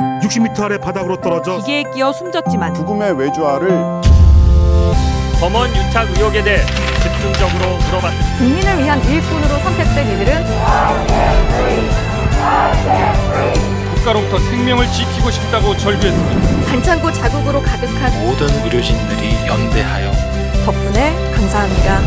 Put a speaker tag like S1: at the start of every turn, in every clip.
S1: 60m 아래 바닥으로 떨어져
S2: 기계에 끼어 숨졌지만
S3: 죽음의 외주화를
S4: 검언 유착 의혹에 대해 집중적으로 물어봤습니다.
S5: 국민을 위한 일꾼으로 선택된 이들은
S4: 국가로부터 생명을 지키고 싶다고 절규했습니다.
S5: 반창고 자국으로 가득한
S6: 모든 의료진들이 연대하여
S5: 덕분에 감사합니다.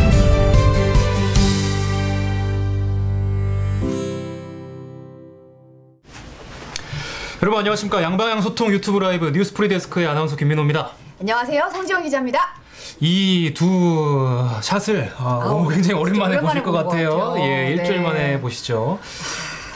S7: 여러분 안녕하십니까. 양방향 소통 유튜브 라이브 뉴스 프리데스크의 아나운서 김민호입니다.
S8: 안녕하세요. 성지영 기자입니다.
S7: 이 두 샷을 굉장히 오랜만에 보실 것 같아요. 예, 일주일 만에 보시죠.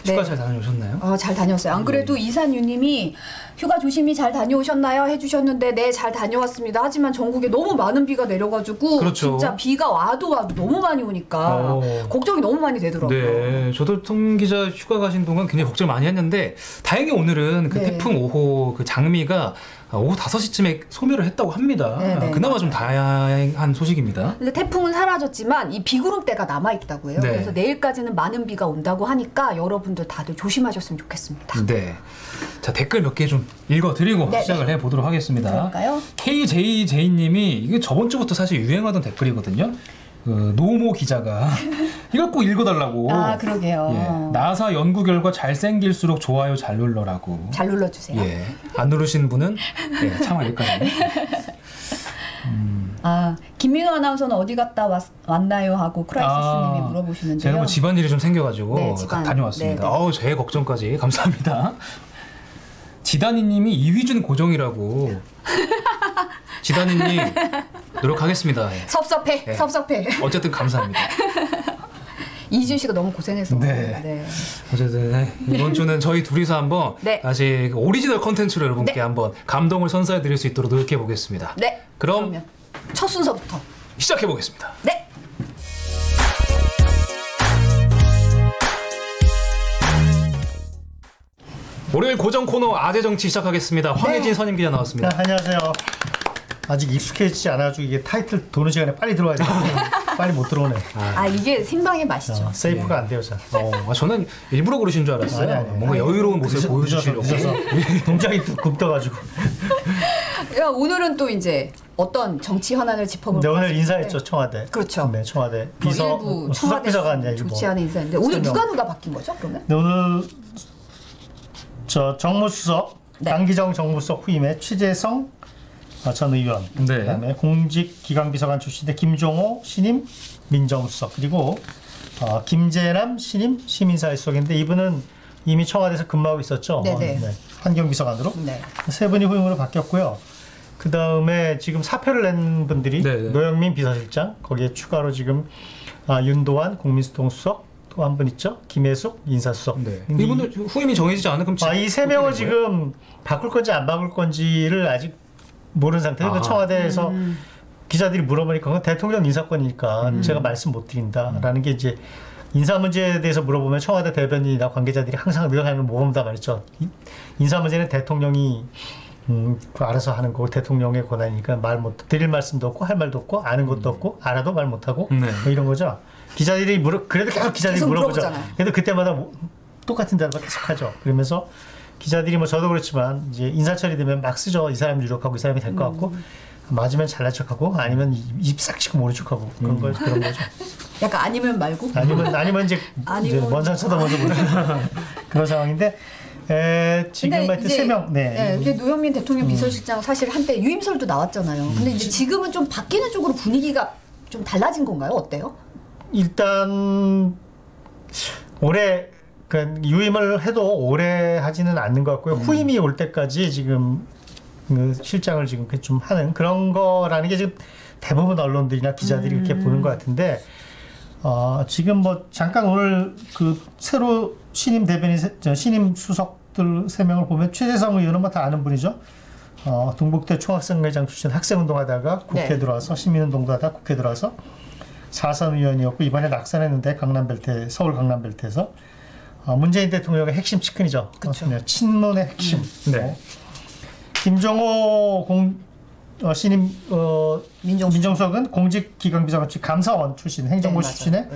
S7: 휴가 잘 다녀오셨나요?
S8: 잘 다녀왔어요. 안 그래도 이산유님이 휴가 조심히 잘 다녀오셨나요? 해주셨는데 네, 잘 다녀왔습니다. 하지만 전국에 너무 많은 비가 내려가지고
S7: 그렇죠.
S8: 진짜 비가 와도 너무 많이 오니까 걱정이 너무 많이 되더라고요.
S7: 네, 저도 통 기자 휴가 가신 동안 굉장히 걱정 많이 했는데 다행히 오늘은 그 태풍 5호 그 장미가 오후 5시쯤에 소멸을 했다고 합니다. 그나마 좀 다행한 소식입니다.
S8: 근데 태풍은 사라졌지만 이 비구름대가 남아있다고 해요. 그래서 내일까지는 많은 비가 온다고 하니까 여러분들 다들 조심하셨으면 좋겠습니다.
S7: 네. 자, 댓글 몇 개 좀 읽어드리고 시작을 해보도록 하겠습니다.
S8: 그럴까요?
S7: KJJ님이 이게 저번 주부터 사실 유행하던 댓글이거든요. 노모 기자가 이걸 꼭 읽어달라고.
S8: 그러게요.
S7: 예, 나사 연구 결과 잘생길수록 좋아요 잘 눌러라고.
S8: 잘 눌러주세요.
S7: 예, 안 누르신 분은 참아 여기까지.
S8: 김민호 아나운서는 어디 갔다 왔나요? 하고 크라이시스님이 물어보시는데요.
S7: 제가 뭐 집안일이 좀 생겨가지고 다녀왔습니다.
S8: 네네.
S7: 제 걱정까지 감사합니다. 지단이님이 이휘준 고정이라고. 지단이님 노력하겠습니다.
S8: 섭섭해. 섭섭해.
S7: 어쨌든 감사합니다.
S8: 이준 씨가 너무 고생했어.
S7: 어쨌든 이번 주는 저희 둘이서 한번 다시 오리지널 컨텐츠로 여러분께 한번 감동을 선사해 드릴 수 있도록 노력해 보겠습니다.
S8: 네.
S7: 그럼
S8: 첫 순서부터
S7: 시작해 보겠습니다.
S8: 네.
S7: 월요일 고정 코너 아재 정치 시작하겠습니다. 황혜진 선임 기자 나왔습니다.
S9: 안녕하세요. 아직 익숙해지지 않아가지고 이게 타이틀 도는 시간에 빨리 들어와야 돼. 빨리 못 들어오네.
S8: 이게 생방의 맛이죠.
S9: 세이프가 안 돼요, 잘.
S7: 저는 일부러 그러신 줄 알았어요.
S9: 아니.
S7: 뭔가 여유로운 모습을 보여주시려고.
S9: 동작이 굽떠가지고.
S8: 오늘은 또 이제 어떤 정치 현안을 짚어볼 것
S9: 오늘 인사했죠, 청와대.
S8: 그렇죠.
S9: 네, 청와대 비서,
S8: 일부
S9: 수석비서관
S8: 정치하는 인사인데 오늘 누가 바뀐 거죠, 그러면?
S9: 네, 오늘 정무수석, 강기정 정무수석 후임에 최재성 전 의원, 그다음에 공직기강비서관 출신의 김종호 신임 민정수석, 그리고 김재남 신임 시민사회수석인데 이분은 이미 청와대에서 근무하고 있었죠. 환경비서관으로. 세 분이 후임으로 바뀌었고요. 그 다음에 지금 사표를 낸 분들이 노영민 비서실장, 거기에 추가로 지금 윤도환 국민소통 수석, 또 한 분 있죠. 김혜숙 인사수석.
S7: 이분들 후임이 정해지지 않은 그럼
S9: 이 세 명을 지금 바꿀 건지 안 바꿀 건지를 아직 모르는 상태에서 청와대에서 기자들이 물어보니까 그건 대통령 인사권이니까 제가 말씀 못 드린다라는 게 이제 인사 문제에 대해서 물어보면 청와대 대변인이나 관계자들이 항상 늘 하는 모범답 말이죠. 인사 문제는 대통령이 알아서 하는 거고 대통령의 권한이니까 드릴 말씀도 없고 할 말도 없고 아는 것도 없고 알아도 말 못하고 뭐 이런 거죠. 기자들이 그래도 계속 기자들이 물어보죠. 그래도 그때마다 똑같은 대답을 계속 하죠. 그러면서 기자들이 저도 그렇지만 이제 인사처리 되면 막 쓰죠. 이 사람이 유력하고 이 사람이 될 것 같고 맞으면 잘난 척하고 아니면 입 싹 치고 모른 척하고 그런 거죠.
S8: 약간 아니면 말고
S9: 아니면 이제 먼 산 쳐다보면서 모르는 그런 상황인데 지금 하여튼 3명.
S8: 노영민 대통령 비서실장 사실 한때 유임설도 나왔잖아요. 근데 이제 지금은 좀 바뀌는 쪽으로 분위기가 좀 달라진 건가요? 어때요?
S9: 일단 올해 유임을 해도 오래 하지는 않는 것 같고요. 후임이 올 때까지 지금 실장을 지금 좀 하는 그런 거라는 게 지금 대부분 언론들이나 기자들이 이렇게 보는 것 같은데 지금 잠깐 오늘 새로 신임 대변인 신임 수석들 3명을 보면 최재성 의원은 다 아는 분이죠. 동북대 총학생회장 출신 학생운동하다가 국회 들어와서 시민운동도 하다가 국회 들어와서 사선 의원이었고 이번에 낙선했는데 서울 강남벨트에서 문재인 대통령의 핵심 측근이죠. 친문의 핵심. 김종호 신임 민정수석은 공직기강비서관 감사원 출신, 행정부 출신의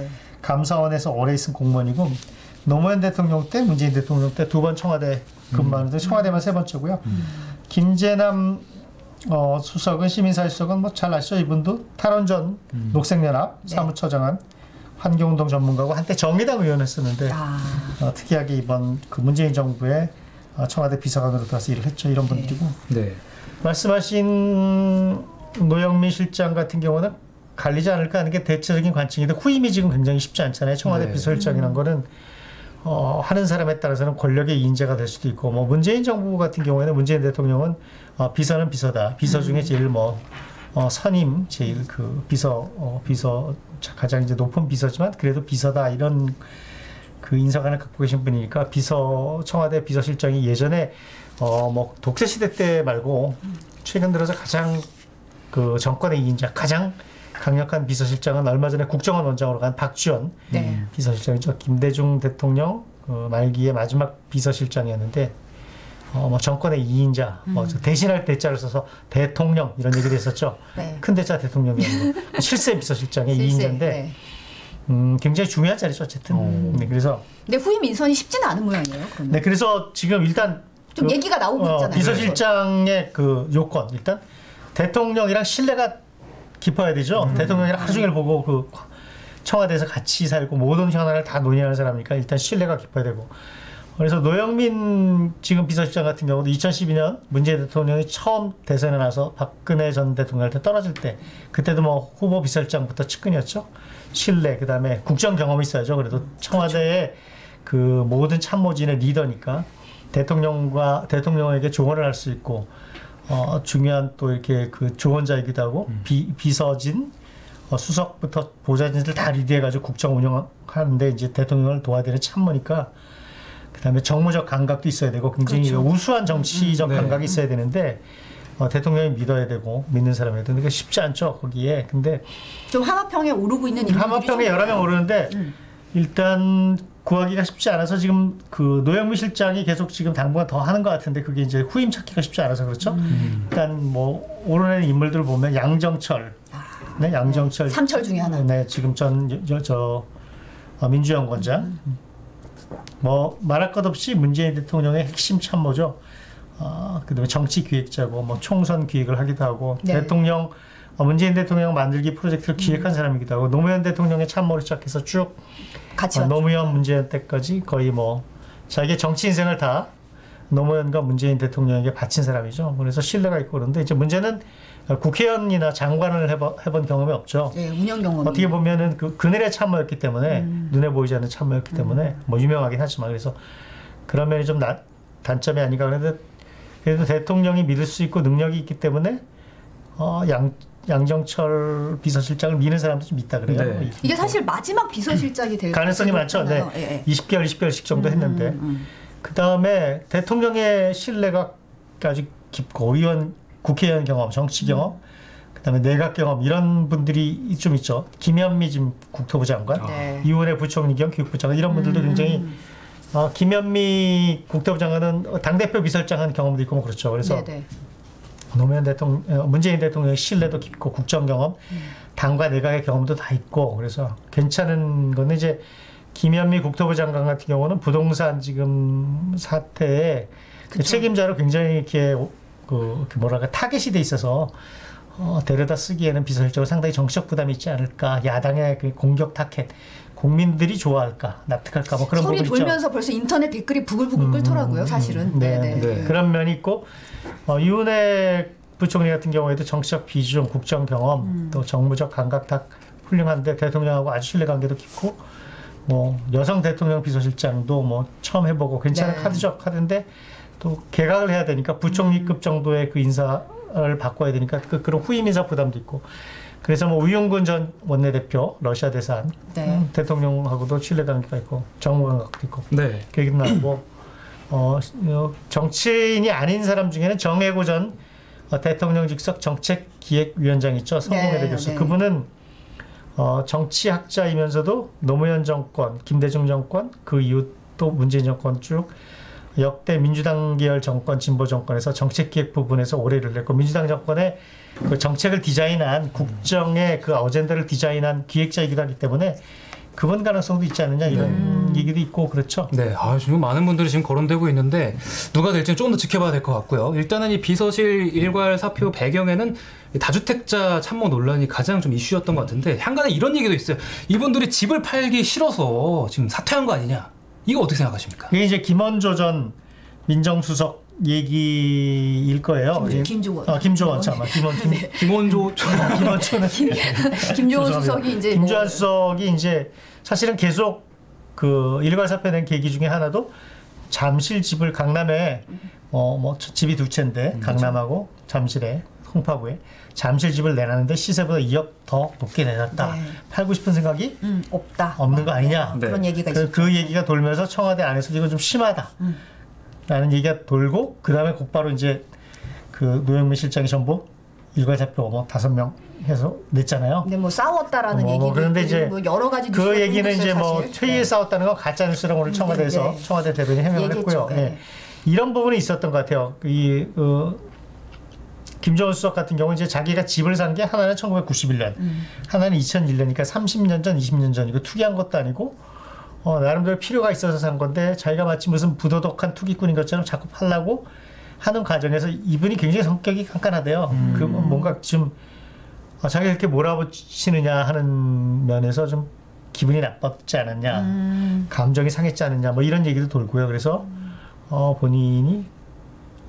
S9: 감사원에서 오래 있은 공무원이고 노무현 대통령 때, 문재인 대통령 때 두 번 청와대 근무하는데 청와대만 3번째고요. 김재남 수석은 시민사회수석은 뭐 잘 아시죠? 이분도 탈원전 녹색연합 사무처장한 환경운동 전문가고 한때 정의당 의원했었는데 특이하게 이번 그 문재인 정부의 청와대 비서관으로 들어서 일을 했죠. 이런 분들이고
S7: 네.
S9: 말씀하신 노영민 실장 같은 경우는 갈리지 않을까 하는 게 대체적인 관측인데 후임이 지금 굉장히 쉽지 않잖아요. 청와대
S7: 네.
S9: 비서실장이라는 거는 하는 사람에 따라서는 권력의 인재가 될 수도 있고 뭐 문재인 정부 같은 경우에는 문재인 대통령은 비서는 비서다. 비서 중에 제일 선임 제일 그 비서 가장 이제 높은 비서지만 그래도 비서다 이런 그 인사관을 갖고 계신 분이니까 청와대 비서실장이 예전에 뭐 독재 시대 때 말고 최근 들어서 가장 그 정권의 2인자 가장 강력한 비서실장은 얼마 전에 국정원 원장으로 간 박지원 비서실장이죠. 김대중 대통령 말기의 마지막 비서실장이었는데 뭐 정권의 2인자 대신할 대자를 써서 대통령 이런 얘기도 했었죠.
S8: 네.
S9: 큰 대자 대통령이 아니고 실세 비서실장의 2인자인데
S8: 네.
S9: 굉장히 중요한 자리죠. 어쨌든. 네, 그래서
S8: 근데 후임 인선이 쉽지는 않은 모양이에요. 그러면.
S9: 네, 그래서 지금 일단
S8: 좀 얘기가 나오고 있잖아요.
S9: 비서실장의 그 요건 일단 대통령이랑 신뢰가 깊어야 되죠. 대통령이랑 하루 종일 보고 그 청와대에서 같이 살고 모든 현안을 다 논의하는 사람이니까 일단 신뢰가 깊어야 되고. 그래서 노영민 지금 비서실장 같은 경우도 2012년 문재인 대통령이 처음 대선에 나서 박근혜 전 대통령한테 떨어질 때 그때도 뭐 후보 비서실장부터 측근이었죠. 신뢰 그다음에 국정 경험이 있어야죠. 그래도 청와대의 그 모든 참모진의 리더니까 대통령에게 조언을 할 수 있고 중요한 또 이렇게 그 조언자이기도 하고 비서진 수석부터 보좌진들 다 리드해가지고 국정 운영하는데 이제 대통령을 도와드리는 참모니까 그다음에 정무적 감각도 있어야 되고 굉장히
S8: 그렇죠.
S9: 우수한 정치적
S7: 네.
S9: 감각이 있어야 되는데 대통령이 믿어야 되고 믿는 사람이어야 되는데 쉽지 않죠 거기에. 근데
S8: 좀 하마평에 오르고 있는 인물들이
S9: 하마평에
S8: 좀
S9: 여러 명
S8: 있어요.
S9: 오르는데 일단 구하기가 쉽지 않아서 지금 그 노영민 실장이 계속 지금 당분간 더 하는 것 같은데 그게 이제 후임 찾기가 쉽지 않아서 그렇죠. 일단 뭐 오르는 인물들 보면 양정철, 네 양정철
S8: 삼철 중에 하나.
S9: 네 지금 민주연구원장 뭐 말할 것 없이 문재인 대통령의 핵심 참모죠. 그다음에 정치 기획자고 뭐 총선 기획을 하기도 하고
S8: 네.
S9: 대통령 문재인 대통령 만들기 프로젝트를 기획한 사람이기도 하고 노무현 대통령의 참모를 시작해서 쭉
S8: 같이 왔죠.
S9: 노무현 문재인 때까지 거의 뭐 자기의 정치 인생을 다 노무현과 문재인 대통령에게 바친 사람이죠. 그래서 신뢰가 있고 그런데 이제 문제는 국회의원이나 장관을 해본 경험이 없죠.
S8: 네, 운영 경험이.
S9: 어떻게 보면은 그 그늘의 참모였기 때문에 눈에 보이지 않는 참모였기 때문에 뭐 유명하긴 하지만 그래서 그런 면이 좀 단점이 아닌가. 그래도 대통령이 믿을 수 있고 능력이 있기 때문에 양정철 비서실장을 미는 사람도 좀 있다 그래요.
S7: 네.
S8: 이게 사실 마지막 비서실장이 될
S9: 가능성이 많죠. 네.
S8: 예, 예.
S9: 20개월씩 정도 했는데 그 다음에 대통령의 신뢰가 아주 깊고 국회의원 경험, 정치 경험, 그다음에 내각 경험 이런 분들이 좀 있죠. 김현미 지금 국토부 장관,
S8: 네.
S9: 이원혜 부총리 겸 교육부 장관 이런 분들도 굉장히 김현미 국토부 장관은 당대표 비서실장한 경험도 있고 뭐 그렇죠. 그래서
S8: 네네.
S9: 문재인 대통령의 신뢰도 깊고 국정 경험, 당과 내각의 경험도 다 있고 그래서 괜찮은 건데 이제 김현미 국토부 장관 같은 경우는 부동산 지금 사태에 그 책임자로 굉장히 이렇게 뭐랄까 타겟이 돼 있어서 데려다 쓰기에는 비서실장으로 상당히 정치적 부담이 있지 않을까. 야당의 그 공격 타켓 국민들이 좋아할까 납득할까 뭐 그런
S8: 소리
S9: 부분이 있죠.
S8: 돌면서 벌써 인터넷 댓글이 부글부글 끓더라고요. 사실은.
S9: 네,
S8: 네네.
S7: 네.
S9: 그런 면이 있고 이은혜 부총리 같은 경우에도 정치적 비중, 국정 경험, 또 정무적 감각 다 훌륭한데 대통령하고 아주 신뢰관계도 깊고 뭐 여성 대통령 비서실장도 뭐 처음 해보고 괜찮은
S8: 네.
S9: 카드인데 또 개각을 해야 되니까 부총리급 정도의 그 인사를 바꿔야 되니까 그런 후임 인사 부담도 있고 그래서 뭐 우윤근 전 원내대표 러시아 대사관
S8: 네.
S9: 대통령하고도 신뢰관계가 있고 정무감각도 있고
S7: 네.
S9: 그 얘기도 나오고 정치인이 아닌 사람 중에는 정혜고 전 대통령 직속 정책기획위원장 있죠. 성공회대 교수.
S8: 네.
S9: 그분은 정치학자이면서도 노무현 정권, 김대중 정권, 그 이후 또 문재인 정권 쭉 역대 민주당 계열 정권, 진보 정권에서 정책기획 부분에서 오래 일을 했고 민주당 정권의 그 정책을 디자인한 국정의 그 어젠다를 디자인한 기획자이기도 하기 때문에 그번 가능성도 있지 않느냐 이런 얘기도 있고 그렇죠.
S7: 네, 지금 많은 분들이 지금 거론되고 있는데 누가 될지는 조금 더 지켜봐야 될 것 같고요. 일단은 이 비서실 일괄 사표 배경에는 다주택자 참모 논란이 가장 좀 이슈였던 것 같은데 향간에 이런 얘기도 있어요. 이분들이 집을 팔기 싫어서 지금 사퇴한 거 아니냐? 이거 어떻게 생각하십니까?
S9: 이게 이제 김원조 전 민정수석 얘기일 거예요.
S8: 김조원.
S9: 김조원 참.
S7: 김원조
S9: 김원조는
S8: 김조원 수석이 이제
S9: 김조원 수석이 이제 사실은 계속 그 일괄 사표낸 계기 중에 하나도 잠실 집을 강남에 뭐 집이 두 채인데 강남하고 잠실에 송파구에 잠실 집을 내놨는데 시세보다 2억 더 높게 내놨다.
S8: 네.
S9: 팔고 싶은 생각이
S8: 없다.
S9: 없는 거 아니냐.
S7: 네.
S8: 그런 얘기가 있었죠.
S9: 그 얘기가 돌면서 청와대 안에서 이건 좀 심하다. 라는 얘기가 돌고 그 다음에 곧바로 이제 그 노영민 실장이 전부 일괄사표 뭐 5명 해서 냈잖아요.
S8: 근데 뭐 싸웠다라는 얘기도
S9: 그런데
S8: 있고
S9: 이제
S8: 뭐 여러 가지
S9: 그
S8: 뉴스가
S9: 얘기는
S8: 돌고
S9: 이제
S8: 있어요,
S9: 뭐
S8: 사실.
S9: 퇴위에 싸웠다는 건 가짜 뉴스라고 오늘 청와대에서
S8: 네.
S9: 청와대 대변인이 해명을
S8: 얘기했죠.
S9: 했고요.
S8: 네.
S9: 네. 이런 부분이 있었던 것 같아요. 김정은 수석 같은 경우는 이제 자기가 집을 산 게 하나는 1991년, 하나는 2001년이니까 30년 전, 20년 전이고 투기한 것도 아니고 나름대로 필요가 있어서 산 건데 자기가 마치 무슨 부도덕한 투기꾼인 것처럼 자꾸 팔라고 하는 과정에서 이분이 굉장히 성격이 깐깐하대요. 그 뭔가 좀 자기가 이렇게 몰아붙이느냐 하는 면에서 좀 기분이 나빴지 않았냐, 감정이 상했지 않았냐, 뭐 이런 얘기도 돌고요. 그래서 본인이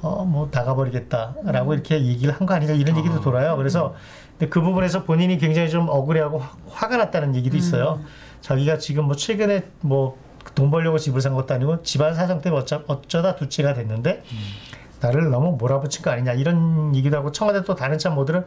S9: 뭐 나가버리겠다라고 이렇게 얘기를 한 거 아니냐 이런 얘기도 돌아요. 그래서 근데 그 부분에서 본인이 굉장히 좀 억울해하고 화가 났다는 얘기도 있어요. 자기가 지금 뭐 최근에 뭐 돈 벌려고 집을 산 것도 아니고 집안 사정 때문에 어쩌다 두 채가 됐는데 나를 너무 몰아붙인 거 아니냐 이런 얘기도 하고 청와대 또 다른 참모들은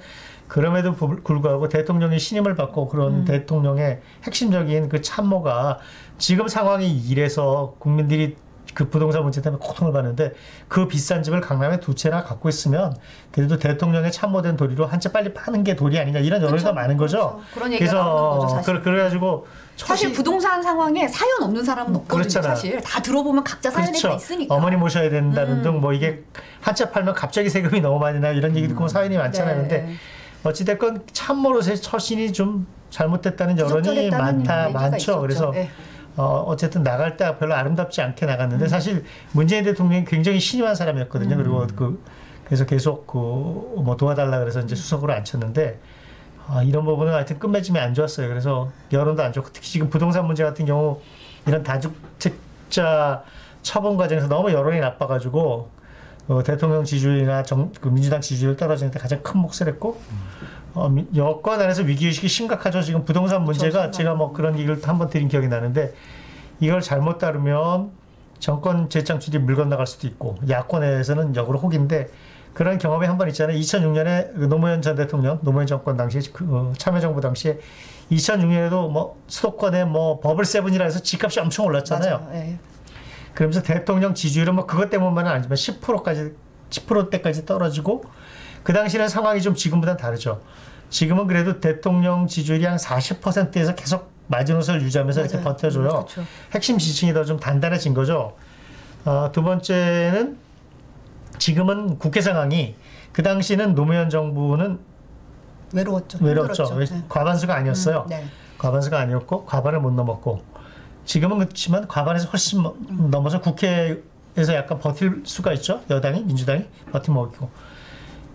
S9: 그럼에도 불구하고 대통령의 신임을 받고 그런 대통령의 핵심적인 그 참모가 지금 상황이 이래서 국민들이 그 부동산 문제 때문에 고통을 받는데 그 비싼 집을 강남에 두 채나 갖고 있으면 그래도 대통령의 참모된 도리로 한 채 빨리 파는 게 도리 아니냐 이런 여론이 많은 거죠.
S8: 그런 얘기가 나오는 거죠, 사실.
S9: 그래가지고
S8: 사실 부동산 상황에 사연 없는 사람은 없거든요.
S9: 그렇잖아.
S8: 사실 다 들어보면 각자 사연이 다 있으니까.
S9: 어머니 모셔야 된다는 등 뭐 이게 한 채 팔면 갑자기 세금이 너무 많이 나 이런 얘기 듣고 사연이 많잖아요.
S8: 네.
S9: 근데 어찌됐건 참모로서의 처신이 좀 잘못됐다는 여론이
S8: 부적절했다는 얘기가
S9: 많죠.
S8: 있었죠.
S9: 그래서
S8: 네.
S9: 어쨌든 나갈 때 별로 아름답지 않게 나갔는데 사실 문재인 대통령이 굉장히 신임한 사람이었거든요. 그리고 그래서 계속 뭐 도와달라 그래서 이제 수석으로 앉혔는데 이런 부분은 하여튼 끝맺음이 안 좋았어요. 그래서 여론도 안 좋고 특히 지금 부동산 문제 같은 경우 이런 다주택자 처분 과정에서 너무 여론이 나빠가지고 대통령 지지율이나 그 민주당 지지율 떨어지는 데 가장 큰 몫을 했고 여권 안에서 위기의식이 심각하죠. 지금 부동산 문제가
S8: 그렇죠.
S9: 제가 뭐 그런 얘기를 한번 드린 기억이 나는데 이걸 잘못 다루면 정권 재창출이 물 건너갈 수도 있고 야권에서는 역으로 혹인데 그런 경험이 한 번 있잖아요. 2006년에 노무현 전 대통령, 노무현 정권 당시에 참여정부 당시에 2006년에도 뭐 수도권에 뭐 버블7이라 해서 집값이 엄청 올랐잖아요.
S8: 맞아요. 네.
S9: 그러면서 대통령 지지율은 뭐 그것 때문만은 아니지만 10%대까지 떨어지고 그 당시에는 상황이 좀 지금보다는 다르죠. 지금은 그래도 대통령 지지율이 한 40%에서 계속 마지노선을 유지하면서 이렇게
S8: 맞아요.
S9: 버텨줘요.
S8: 그렇죠.
S9: 핵심 지층이 더 좀 단단해진 거죠. 두 번째는 지금은 국회 상황이 그 당시는 노무현 정부는
S8: 외로웠죠.
S9: 외롭죠.
S8: 힘들었죠. 네.
S9: 과반수가 아니었어요.
S8: 네.
S9: 과반수가 아니었고 과반을 못 넘었고 지금은 그렇지만 과반에서 훨씬 넘어서 국회에서 약간 버틸 수가 있죠. 여당이 민주당이 버티먹고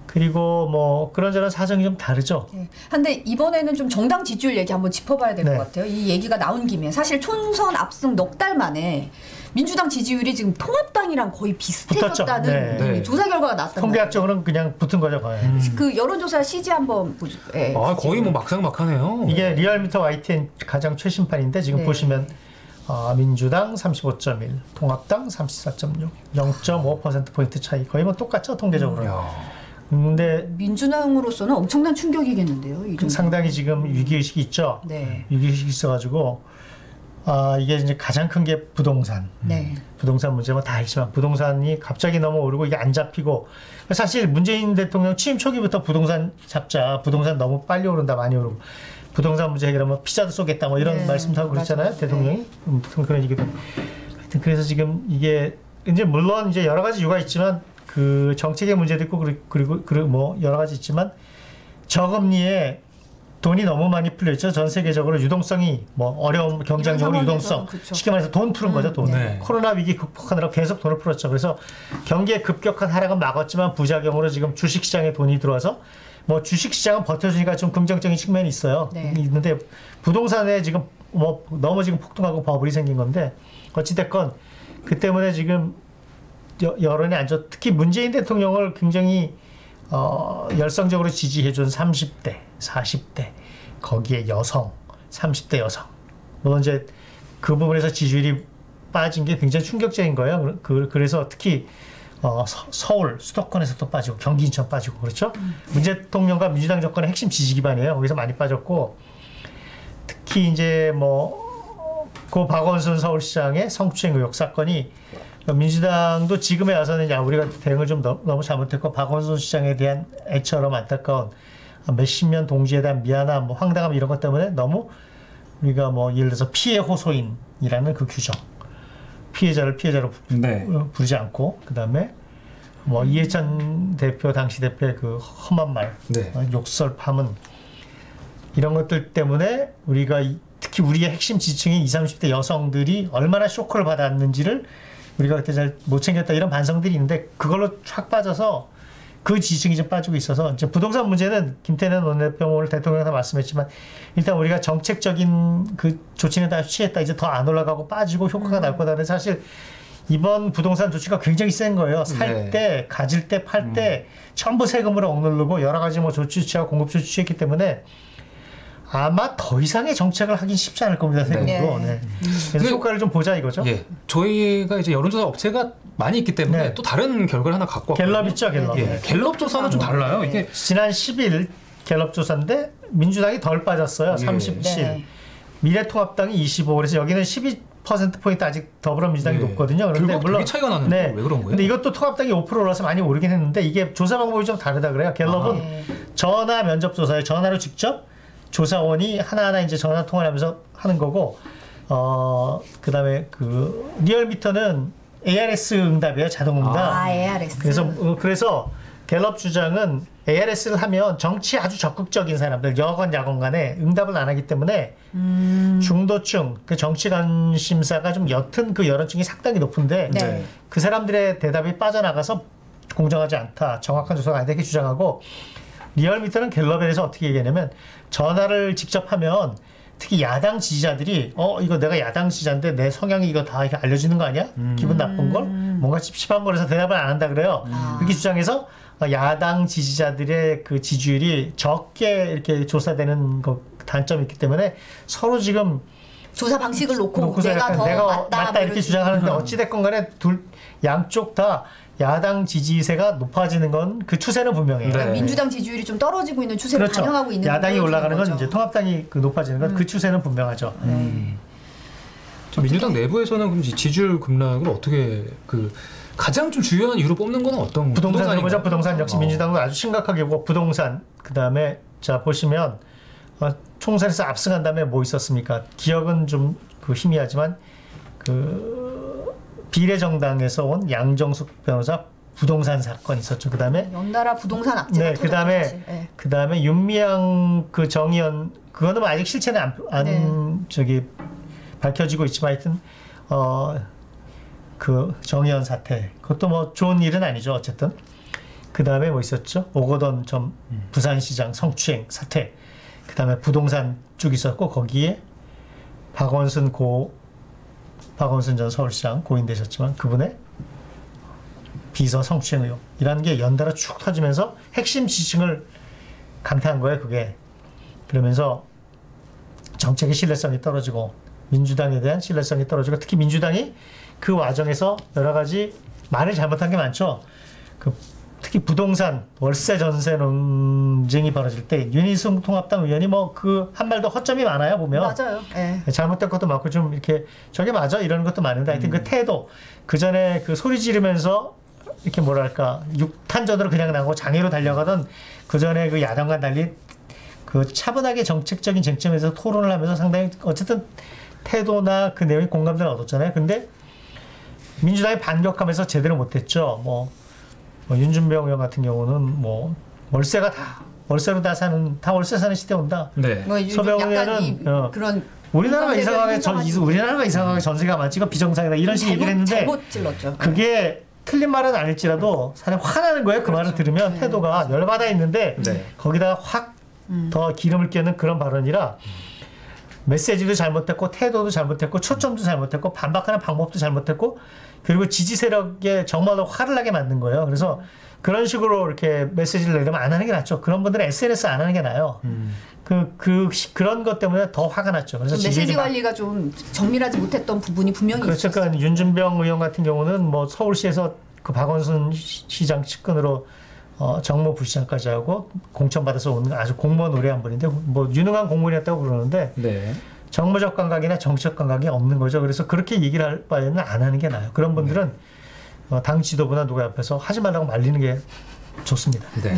S9: 그리고 뭐 그런저런 사정이 좀 다르죠.
S8: 네. 근데 이번에는 좀 정당 지지율 얘기 한번 짚어봐야 될 것
S9: 네.
S8: 같아요. 이 얘기가 나온 김에 사실 총선 압승 넉 달 만에 민주당 지지율이 지금 통합당이랑 거의 비슷해졌다는
S9: 붙었죠.
S7: 네.
S8: 조사 결과가 나왔단 말이에요.
S9: 통계학적으로는 그냥 붙은 거죠. 거의.
S8: 그 여론조사 CG 한번 보죠. 네.
S7: 거의 뭐 막상막하네요.
S9: 이게 리얼미터 YTN 가장 최신판인데 지금
S8: 네.
S9: 보시면 민주당 35.1, 통합당 34.6, 0.5%포인트 차이 거의 뭐 똑같죠 통계적으로. 근데
S8: 민주당으로서는 엄청난 충격이겠는데요. 이 정도.
S9: 상당히 지금 위기의식이 있죠.
S8: 네.
S9: 위기의식이 있어가지고 이게 이제 가장 큰 게 부동산.
S8: 네.
S9: 부동산 문제 뭐 다 알지만 부동산이 갑자기 너무 오르고 이게 안 잡히고 사실 문재인 대통령 취임 초기부터 부동산 잡자, 부동산 너무 빨리 오른다, 많이 오르고 부동산 문제 해결하면 피자도 쏘겠다 뭐 이런
S8: 네,
S9: 말씀도 하고 그랬잖아요.
S8: 맞아요.
S9: 대통령이 그런 얘기도. 하여튼 그래서 지금 이게 이제 물론 이제 여러 가지 이유가 있지만 그 정책의 문제도 있고 그리고 뭐 여러 가지 있지만 저금리에 돈이 너무 많이 풀렸죠. 전 세계적으로 유동성이 뭐 어려운 경쟁력으로
S8: 이런
S9: 유동성
S8: 상황에서, 그쵸.
S9: 쉽게 말해서 돈 푸는 거죠. 돈.
S7: 네.
S9: 코로나 위기 극복하느라 계속 돈을 풀었죠. 그래서 경기의 급격한 하락은 막았지만 부작용으로 지금 주식시장에 돈이 들어와서 뭐 주식시장은 버텨주니까 좀 긍정적인 측면이 있어요.
S8: 네.
S9: 있는데 부동산에 지금 뭐 너무 지금 폭등하고 버블이 생긴 건데 어찌됐건 그 때문에 지금 여론이 안 좋. 특히 문재인 대통령을 굉장히 열성적으로 지지해준 30대, 40대 거기에 여성, 30대 여성 물론 이제 그 부분에서 지지율이 빠진 게 굉장히 충격적인 거예요. 그래서 특히 서울 수도권에서도 빠지고 경기 인천 빠지고 그렇죠. 문재인 대통령과 민주당 정권의 핵심 지지 기반이에요. 거기서 많이 빠졌고 특히 이제 그 박원순 서울시장의 성추행 의혹 사건이 민주당도 지금에 와서는 야 우리가 대응을 좀 너무 잘못했고 박원순 시장에 대한 애처럼 안타까운 몇십 년 동지에 대한 미안함, 뭐 황당함 이런 것 때문에 너무 우리가 뭐 예를 들어서 피해 호소인이라는 그 규정, 피해자를 피해자로
S7: 네.
S9: 부르지 않고 그 다음에 뭐 이해찬 대표 당시 대표의 그 험한 말,
S7: 네.
S9: 욕설 파문 이런 것들 때문에 우리가 특히 우리의 핵심 지지층인 20, 30대 여성들이 얼마나 쇼크를 받았는지를 우리가 그때 잘 못 챙겼다 이런 반성들이 있는데 그걸로 확 빠져서 그 지지층이 좀 빠지고 있어서 이제 부동산 문제는 김태년 원내대표 오늘 대통령한테 말씀했지만 일단 우리가 정책적인 그 조치는 다 취했다 이제 더 안 올라가고 빠지고 효과가 날 거다. 그래서 사실 이번 부동산 조치가 굉장히 센 거예요. 살 때, 가질 때, 팔 때 전부 세금으로 억누르고 여러 가지 뭐 조치 취하고 공급 조치 취했기 때문에 아마 더 이상의 정책을 하긴 쉽지 않을 겁니다. 세금으로. 네. 그래서 효과를 좀 보자 이거죠.
S7: 예, 저희가 이제 여론조사 업체가 많이 있기 때문에
S9: 네.
S7: 또 다른 결과를 하나 갖고 왔거든요.
S9: 갤럽 있죠, 갤럽.
S7: 예, 갤럽 조사는 좀 달라요. 이게
S9: 지난 10일 갤럽 조사인데 민주당이 덜 빠졌어요. 37.
S8: 네.
S9: 미래통합당이 25. 그래서 여기는 12%포인트 아직 더불어민주당이
S7: 네.
S9: 높거든요. 그런데
S7: 결국
S9: 물론
S7: 되게 차이가 나는데 왜 그런 거예요?
S9: 근데 이것도 통합당이 5% 올라서 많이 오르긴 했는데 이게 조사 방법이 좀 다르다 그래요. 갤럽은
S8: 네.
S9: 전화 면접 조사예요. 전화로 직접 조사원이 하나하나 이제 전화 통화를 하면서 하는 거고 그다음에 그 리얼미터는 ARS 응답이에요. 자동 응답.
S8: ARS.
S9: 그래서 갤럽 주장은 ARS를 하면 정치 아주 적극적인 사람들 여건 야건 간에 응답을 안 하기 때문에 중도층 그 정치 관심사가 좀 옅은 그 여론층이 상당히 높은데
S8: 네.
S9: 그 사람들의 대답이 빠져나가서 공정하지 않다. 정확한 조사가 아니다. 이렇게 주장하고 리얼미터는 갤럽에 대해서 어떻게 얘기하냐면 전화를 직접 하면 특히 야당 지지자들이 이거 내가 야당 지지자인데 내 성향이 이거 다 이렇게 알려지는 거 아니야? 기분 나쁜 걸? 뭔가 찝찝한 거라서 대답을 안 한다 그래요. 그렇게 주장해서 야당 지지자들의 그 지지율이 적게 이렇게 조사되는 단점이 있기 때문에 서로 지금
S8: 조사 방식을 놓고
S9: 놓고서
S8: 내가
S9: 약간
S8: 더
S9: 내가 맞다 이렇게
S8: 이런
S9: 주장하는데 어찌됐건 간에 양쪽 다 야당 지지세가 높아지는 건 그 추세는 분명해요.
S7: 네.
S8: 민주당 지지율이 좀 떨어지고 있는 추세를
S9: 그렇죠.
S8: 반영하고 있는
S9: 야당이
S8: 거죠.
S9: 올라가는 건 이제 통합당이 그 높아지는 건 그 추세는 분명하죠.
S7: 저 민주당 내부에서는 그럼 지지율 급락을 어떻게 그 가장 좀 주요한 이유로 뽑는 건 어떤
S9: 부동산으로 보자.
S7: 부동산인가요?
S9: 부동산 역시 민주당도 아주 심각하게 보고 부동산 그다음에 자 보시면 총선에서 압승한 다음에 뭐 있었습니까? 기억은 좀 그 희미하지만 그 비례정당에서 온 양정숙 변호사 부동산 사건 있었죠. 그다음에
S8: 연달아 부동산 악재가
S9: 네,
S8: 터졌죠, 사실. 네.
S9: 그다음에 윤미향 그 정의연 그거는 뭐 아직 실체는 안 저기 밝혀지고 있지만 하여튼 그 정의연 사태 그것도 뭐 좋은 일은 아니죠. 어쨌든 그다음에 뭐 있었죠? 오거돈 전 부산시장 성추행 사태 그다음에 부동산 쭉 있었고 거기에 박원순 전 서울시장 고인되셨지만 그분의 비서 성추행 의혹이라는 게 연달아 쭉 터지면서 핵심 지층을 강타한 거예요. 그게 그러면서 정책의 신뢰성이 떨어지고 민주당에 대한 신뢰성이 떨어지고 특히 민주당이 그 와중에서 여러 가지 말을 잘못한 게 많죠. 특히 부동산 월세 전세 논쟁이 벌어질 때 윤희숙 통합당 의원이 뭐 그 한 말도 허점이 많아요. 보면
S8: 맞아요. 네.
S9: 잘못된 것도 많고 좀 이렇게 저게 맞아 이런 것도 많은데 하여튼 그 태도 그 전에 그 소리 지르면서 이렇게 뭐랄까 육탄전으로 그냥 나고 장애로 달려가던 그 전에 그 야당과 달리 그 차분하게 정책적인 쟁점에서 토론을 하면서 상당히 어쨌든 태도나 그 내용이 공감대를 얻었잖아요. 근데 민주당이 반격하면서 제대로 못했죠. 뭐 윤준병 의원 같은 경우는 뭐 월세가 다 월세로 다 월세 사는 시대 온다.
S7: 네.
S8: 뭐 요즘 약간 이 그런
S9: 우리나라가 이상하게
S8: 인상하시고.
S9: 우리나라가 이상하게 전세가 많지 이거 비정상이다 이런 식의 얘기를 했는데
S8: 잘못 찔렀죠.
S9: 그게 틀린 말은 아닐지라도 사실 화나는 거예요. 그 말을 들으면 태도가 열받아 있는데
S7: 네.
S9: 거기다가 확 더 기름을 끼얹는 그런 발언이라 메시지도 잘못했고 태도도 잘못했고 초점도 잘못했고 반박하는 방법도 잘못했고 그리고 지지 세력에 정말로 화를 나게 만든 거예요. 그래서 그런 식으로 이렇게 메시지를 내려면 안 하는 게 낫죠. 그런 분들은 SNS 안 하는 게 나아요. 그런 것 때문에 더 화가 났죠. 그래서
S8: 메시지 관리가 좀 정밀하지 못했던 부분이 분명히
S9: 그렇죠.
S8: 있었어요.
S9: 그러니까 윤준병 의원 같은 경우는 뭐 서울시에서 그 박원순 시장 측근으로 정모 부시장까지 하고 공천받아서 온 아주 공무원 오래 한 분인데 뭐 유능한 공무원이었다고 그러는데
S7: 네.
S9: 정무적 감각이나 정치적 감각이 없는 거죠. 그래서 그렇게 얘기를 할 바에는 안 하는 게 나아요. 그런 분들은 당 지도부나 누구 앞에서 하지 말라고 말리는 게 좋습니다.
S7: 네.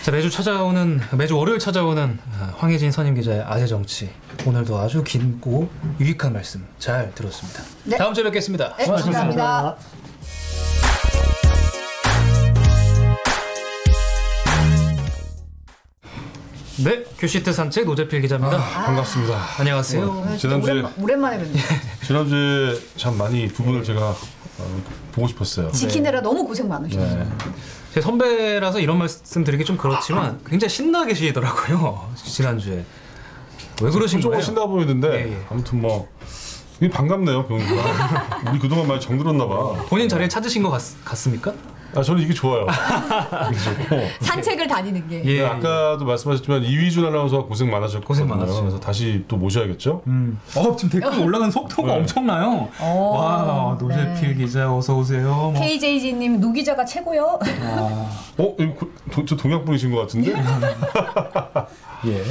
S7: 자, 매주 월요일 찾아오는 황혜진 선임 기자의 아재 정치. 오늘도 아주 길고 유익한 말씀 잘 들었습니다.
S8: 네.
S7: 다음 주에 뵙겠습니다.
S8: 네, 감사합니다.
S7: 네, 큐시트 산책 노재필 기자입니다.
S2: 반갑습니다.
S7: 안녕하세요.
S2: 지난주에
S8: 오랜만에 뵙네요.
S2: 지난주에 참 많이 두 분을 제가 보고 싶었어요.
S8: 지키느라 너무 고생 많으셨어요.
S2: 네.
S7: 제 선배라서 이런 말씀 드리기 좀 그렇지만 굉장히 신나 계시더라고요. 지난주에. 왜 그러신
S2: 조금
S7: 거예요?
S2: 신나 보이는데
S7: 예.
S2: 아무튼 뭐 이게 반갑네요, 병이가. 우리 그동안 많이 정들었나 봐.
S7: 본인 자리를 찾으신 것 같습니까?
S2: 저는 이게 좋아요. 이게 좋고.
S8: 산책을 다니는 게.
S7: 예.
S2: 아까도 말씀하셨지만 이휘준 아나운서가 고생 많으셨거든요.
S7: 고생 많았죠.
S2: 그래서 다시 또 모셔야겠죠.
S7: 지금 댓글 올라가는 속도가
S2: 네.
S7: 엄청나요. 와, 노재필 기자 어서 오세요. 뭐.
S8: KJG님 노 기자가 최고요.
S2: 이거 저 동양분이신 것 같은데?
S7: 예.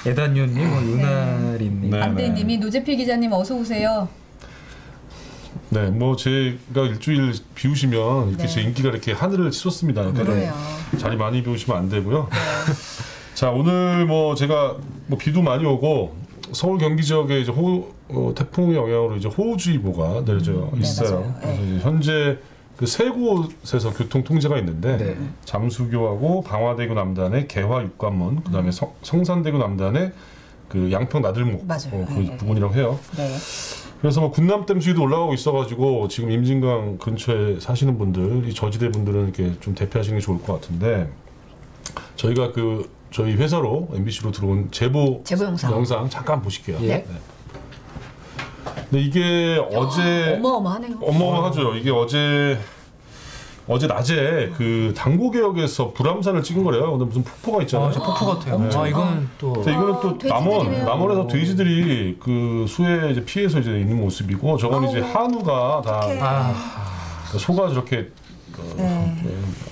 S7: 에단유님, 유나리님.
S2: 네.
S8: 안대님이 노재필 기자님 어서 오세요.
S2: 네, 뭐 제가 일주일 비우시면 이렇게 제 인기가 이렇게 하늘을 치솟습니다. 그러니까
S8: 그러네요.
S2: 자리 많이 비우시면 안 되고요. 자, 오늘 뭐 제가 뭐 비도 많이 오고 서울 경기 지역에 이제 태풍의 영향으로 이제 호우주의보가 내려져 있어요.
S8: 맞아요.
S2: 그래서 이제 현재 그 세 곳에서 교통 통제가 있는데
S7: 네.
S2: 잠수교하고 방화대교 남단의 개화 육관문, 그다음에 성산대교 남단의 그 양평 나들목
S8: 맞아요.
S2: 그 부분이라고 해요.
S8: 네.
S2: 그래서 뭐 군남댐 수위도 올라가고 있어가지고 지금 임진강 근처에 사시는 분들, 이 저지대 분들은 이렇게 좀 대피하시는 게 좋을 것 같은데 저희가 저희 회사로 MBC로 들어온 제보 영상 잠깐 보실게요.
S7: 예.
S2: 근데 이게 어제
S8: 어마어마하네요.
S2: 어마어마하죠. 이게 어제 낮에 그 당고개역에서 불암산을 찍은 거래요. 근데 무슨 폭포가 있잖아요.
S7: 저 폭포 같아요. 이거는 또
S2: 근데 이거는 또
S8: 돼지들이네요.
S2: 남원에서 돼지들이 그 수해 이제 피해서 이제 있는 모습이고 저건 이제 한우가 다 소가 저렇게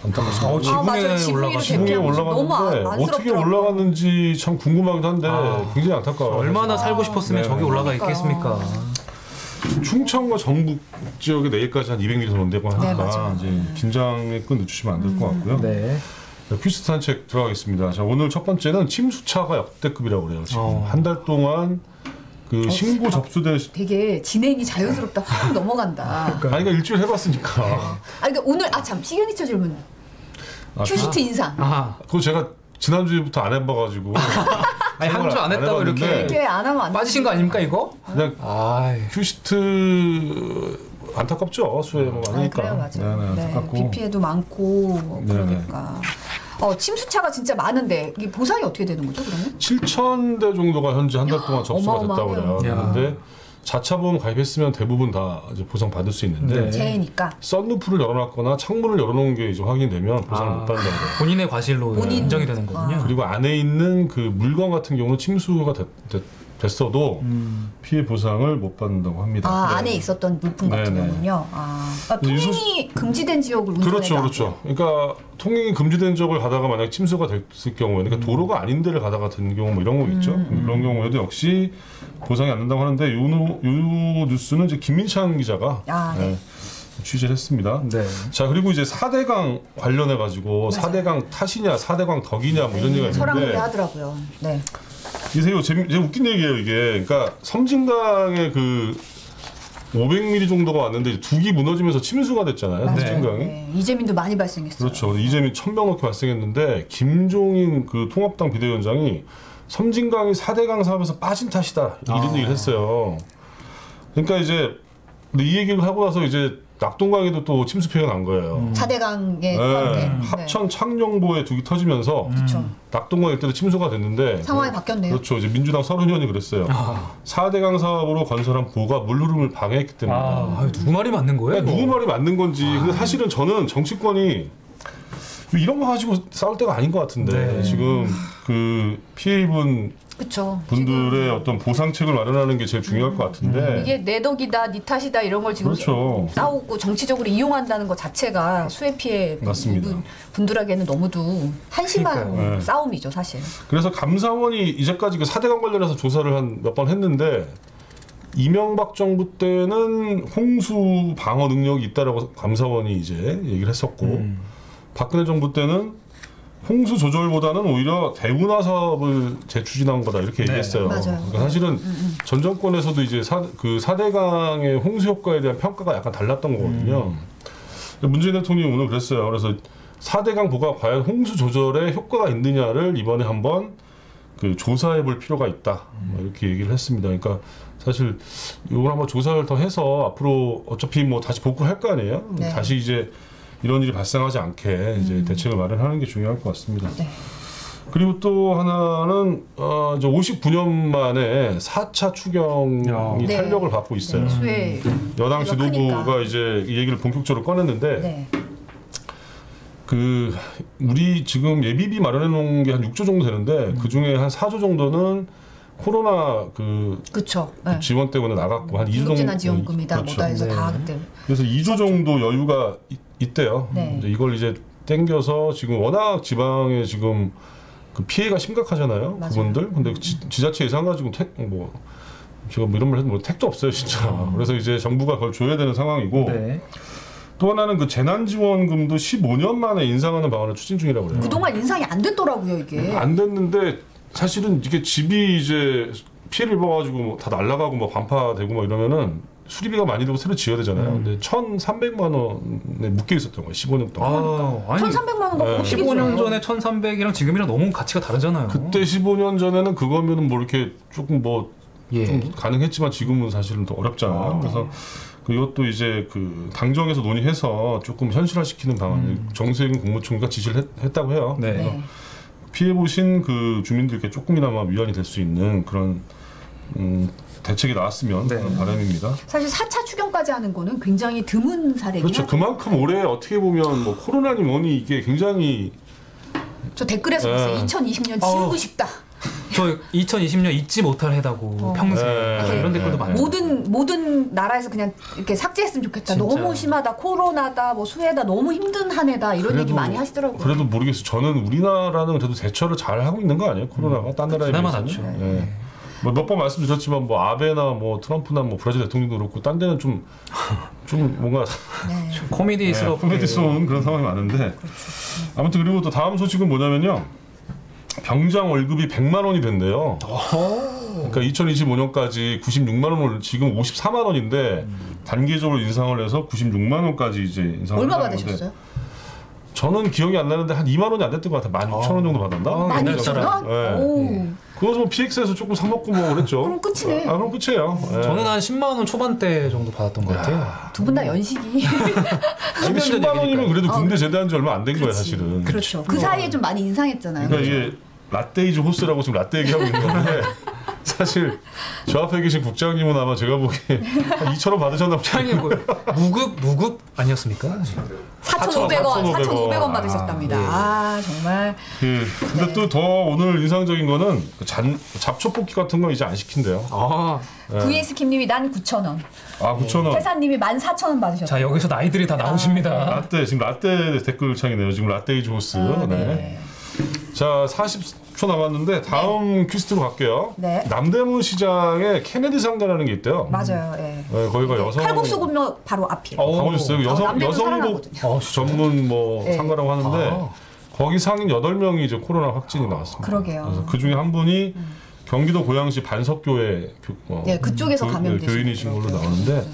S2: 안타깝습니다.
S7: 지붕에
S2: 지붕에 올라갔는데 어떻게 올라갔는지 참 궁금하기도 한데 굉장히 안타까워요.
S7: 얼마나 살고 싶었으면
S2: 네.
S7: 저기 올라가 있겠습니까?
S2: 충청과 전북 지역에 내일까지 한 200mm 정도 온다고 하니까 이제 긴장의 끈 늦추시면 안 될 것 같고요.
S7: 네.
S2: 퀴즈 산책 들어가겠습니다. 자, 오늘 첫 번째는 침수차가 역대급이라고 그래요. 지금 한 달 동안 그 신고 접수될
S8: 되게 진행이 자연스럽다. 확 넘어간다.
S2: 그러니까 일주일 해봤으니까.
S8: 그러니까 오늘 시그니처 질문. 큐시트 인상.
S2: 그거 제가 지난주부터 안 해봐가지고.
S7: 아니 한 주 안 했다고
S8: 이렇게 안 하면 안
S7: 빠지신 거 아닙니까 이거?
S2: 그냥 큐시트 안타깝죠. 수해 뭐 많으니까.
S8: 그래요, 맞아요.
S2: 네, 안타깝고.
S8: 비 피해도 많고 그러니까. 침수차가 진짜 많은데 이게 보상이 어떻게 되는 거죠, 그러면?
S2: 7,000대 정도가 현재 한 달 동안 접수가 됐다고 그래요.
S7: 어마어마해요.
S2: 그런데 자차보험 가입했으면 대부분 다 이제 보상 받을 수 있는데
S8: 재해니까.
S2: 썬루프를 열어놨거나 창문을 열어놓은 게 이제 확인되면 보상을 못 받는다고 그래요.
S7: 본인의 과실로 인정이 되는 거군요.
S2: 그리고 안에 있는 그 물건 같은 경우는 침수가 됐어도 피해 보상을 못 받는다고 합니다.
S8: 안에 있었던 물품 같은 경우는요. 통행이 금지된 지역을 운전해도
S2: 그렇죠. 그러니까 통행이 금지된 지역을 가다가 만약 침수가 됐을 경우에, 그러니까 도로가 아닌 데를 가다가 된 경우 뭐 이런 거 있죠. 그런 경우에도 역시 보상이 안 된다고 하는데 요 뉴스는 이제 김민창 기자가 취재를 했습니다.
S7: 네.
S2: 자, 그리고 이제 4대강 관련해 가지고 4대강 탓이냐 4대강 덕이냐 뭐 이런 얘기가
S8: 설왕설래
S2: 있는데
S8: 하더라고요. 네.
S2: 이게 웃긴 얘기예요, 이게. 그러니까 섬진강의 그 500mm 정도가 왔는데 두기 무너지면서 침수가 됐잖아요. 섬진강이.
S8: 네. 이재민도 많이 발생했어요.
S2: 그렇죠. 이재민 1000명 넘게 발생했는데 김종인 그 통합당 비대위원장이 섬진강이 4대강 사업에서 빠진 탓이다 이런 얘기를 했어요. 그러니까 이제 근데 이 얘기를 하고 나서 이제 낙동강에도 또 침수 피해가 난 거예요.
S8: 4대강에
S2: 합천 창녕보에 두기 터지면서 낙동강 일대도 침수가 됐는데
S8: 상황이 바뀌었네요.
S2: 그렇죠. 이제 민주당 서른 의원이 그랬어요. 4대강 사업으로 건설한 보가 물 흐름을 방해했기 때문에.
S7: 누구 말이 맞는 거예요?
S2: 그러니까 누구 말이 맞는 건지. 근데 사실은 저는 정치권이 이런 거 가지고 싸울 때가 아닌 것 같은데 지금 그 피해 입은
S8: 그쵸.
S2: 분들의 어떤 보상책을 마련하는 게 제일 중요할 것 같은데
S8: 이게 내 덕이다, 네 탓이다 이런 걸 지금
S2: 그렇죠.
S8: 싸우고 정치적으로 이용한다는 것 자체가 수해 피해
S2: 맞습니다.
S8: 분들에게는 너무도 한심한 싸움이죠, 사실.
S2: 그래서 감사원이 이제까지 그 4대강 관련해서 조사를 한 몇 번 했는데 이명박 정부 때는 홍수 방어 능력이 있다라고 감사원이 이제 얘기를 했었고 박근혜 정부 때는 홍수 조절보다는 오히려 대운하 사업을 재추진한 거다 이렇게 얘기했어요.
S8: 맞아요.
S2: 그러니까 사실은 전 정권에서도 이제 그 4대강의 홍수 효과에 대한 평가가 약간 달랐던 거거든요. 문재인 대통령이 오늘 그랬어요. 그래서 4대강 보가 과연 홍수 조절에 효과가 있느냐를 이번에 한번 그 조사해 볼 필요가 있다. 이렇게 얘기를 했습니다. 그러니까 사실 이걸 한번 조사를 더 해서 앞으로 어차피 뭐 다시 복구를 할 거 아니에요.
S8: 네.
S2: 다시 이제 이런 일이 발생하지 않게 이제 대책을 마련하는 게 중요할 것 같습니다.
S8: 네.
S2: 그리고 또 하나는 이제 59년 만에 4차 추경이 탄력을 받고 있어요.
S8: 수해
S2: 여당 지도부가
S8: 크니까.
S2: 이제 이 얘기를 본격적으로 꺼냈는데
S8: 네.
S2: 그 우리 지금 예비비 마련해 놓은 게 한 6조 정도 되는데 그 중에 한 4조 정도는 코로나
S8: 그쵸.
S2: 지원 때문에 나갔고 한 2조 정도
S8: 긴급재난지원금이다
S2: 그렇죠.
S8: 뭐다 해서 다 그때
S2: 그래서 2조 정도 여유가 있대요.
S8: 네.
S2: 이제 이걸 이제 땡겨서 지금 워낙 지방에 지금 그 피해가 심각하잖아요.
S8: 맞아요.
S2: 그분들. 근데 지자체 예산 가지고 뭐 제가 뭐 이런 말 해도 뭐 택도 없어요, 진짜. 그래서 이제 정부가 그걸 줘야 되는 상황이고. 또 하나는 그 재난지원금도 15년 만에 인상하는 방안을 추진 중이라고 그래요.
S8: 그동안 인상이 안 됐더라고요 이게.
S2: 안 됐는데 사실은 이게 집이 이제 피해를 입어가지고 뭐 다 날아가고 뭐 반파되고 뭐 이러면은 수리비가 많이 들고 새로 지어야 되잖아요. 근데 1,300만 원에 묶여 있었던 거예요. 15년 동안.
S7: 아니,
S8: 1,300만 원 갖고
S7: 15년 전에 1,300이랑 지금이랑 너무 가치가 다르잖아요.
S2: 그때 15년 전에는 그거면은 뭐 이렇게 조금 뭐
S7: 예.
S2: 좀 가능했지만 지금은 사실은 더 어렵잖아요. 그래서 이것도 이제 그 당정에서 논의해서 조금 현실화시키는 방안을 정세균 국무총리가 지시를 했다고 해요.
S7: 네.
S2: 그래서 피해 보신 그 주민들께 조금이나마 위안이 될 수 있는 그런 대책이 나왔으면 하는 바람입니다.
S8: 사실 4차 추경까지 하는 거는 굉장히 드문 사례긴
S2: 그렇죠.
S8: 하죠.
S2: 그만큼 올해 어떻게 보면 뭐 코로나니 뭐니 이게 굉장히
S8: 저 댓글에서 봤어요. 2020년 지우고 싶다.
S7: 저 2020년 잊지 못할 해다고 평생 이런 댓글도 많아요.
S8: 모든 나라에서 그냥 이렇게 삭제했으면 좋겠다.
S7: 진짜.
S8: 너무 심하다. 코로나다, 뭐 수해다, 너무 힘든 한 해다 이런 얘기 많이 하시더라고요.
S2: 그래도 모르겠어요. 저는 우리나라는 그래도 대처를 잘 하고 있는 거 아니에요? 코로나가 딴 나라에
S7: 그나마
S2: 비해서는.
S7: 낫죠.
S2: 예. 뭐 몇 번 말씀드렸지만 뭐 아베나 뭐 트럼프나 뭐 브라질 대통령도 그렇고 딴 데는 좀 뭔가
S7: 코미디스럽게
S2: 코미디스러운 그런 상황이 많은데 아무튼 그리고 또 다음 소식은 뭐냐면요. 병장 월급이 100만 원이 된대요. 그러니까 2025년까지 96만 원을 지금 54만 원인데 단계적으로 인상을 해서 96만 원까지 이제 인상을
S8: 얼마
S2: 한다는
S8: 받으셨어요?
S2: 건데 저는 기억이 안 나는데 한 2만 원이 안 됐던 것 같아요. 16,000원 정도 받았나?
S8: 12,000원?
S2: 네.
S8: 오.
S2: 그거 뭐 PX에서 조금 사 먹고 뭐 그랬죠.
S8: 그럼 끝이네.
S2: 그럼 끝이에요. 예.
S7: 저는 한 10만 원 초반대 정도 받았던 것 같아요.
S8: 두 분 다 연식이.
S2: 근데 10만 원이면 그래도 군대 제대한 지 얼마 안 된 거예요,
S8: 그렇지.
S2: 사실은.
S8: 그렇죠. 그 사이에 좀 많이 인상했잖아요.
S2: 그러니까 이게 라떼이즈 호스라고 지금 라떼 얘기하고 있는 건데 사실 저 앞에 계신 국장님은 아마 제가 보기에 한 2,000원 받으셨나 보죠.
S7: 아니 뭐 무급 아니었습니까?
S8: 4,500원 받으셨답니다. 정말.
S2: 근데 또 더 오늘 인상적인 거는 잡초뽑기 같은 거 이제 안 시킨대요.
S8: VS킴님이 난 9,000원.
S2: 9,000원.
S8: 태사님이 14,000원 받으셨어요.
S7: 자 여기서 나이들이 다 나오십니다.
S2: 라떼 지금 라떼 댓글창이네요. 지금 라떼이즈 호스. 네. 자 40초 남았는데 다음 퀴즈로 갈게요.
S8: 네.
S2: 남대문 시장에 케네디 상가라는 게 있대요.
S8: 맞아요. 예.
S2: 네, 거기가 여성
S8: 칼국수 굽는 바로 앞이에요.
S2: 가보셨어요?
S8: 남대문
S2: 여성복
S8: 사랑하거든요.
S2: 전문 뭐
S8: 네.
S2: 상가라고 하는데 거기 상인 8명이 이제 코로나 확진이 나왔습니다.
S8: 그러게요.
S2: 그래서 그 중에 한 분이 경기도 고양시 반석교회
S8: 네, 그쪽에서 감염되신
S2: 교인이신 걸로
S8: 거더라고요.
S2: 나오는데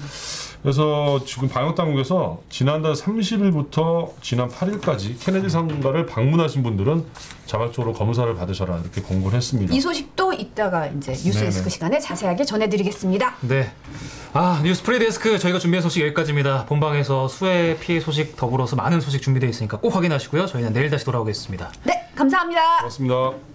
S2: 그래서 지금 방역당국에서 지난달 30일부터 지난 8일까지 케네디 상가를 방문하신 분들은 자발적으로 검사를 받으셔라 이렇게 권고를 했습니다.
S8: 이 소식도 이따가 이제 뉴스데스크
S2: 네네.
S8: 시간에 자세하게 전해드리겠습니다.
S7: 네. 뉴스프레이 데스크 저희가 준비한 소식 여기까지입니다. 본방에서 수해 피해 소식 더불어서 많은 소식 준비되어 있으니까 꼭 확인하시고요. 저희는 내일 다시 돌아오겠습니다.
S8: 네, 감사합니다.
S2: 고맙습니다.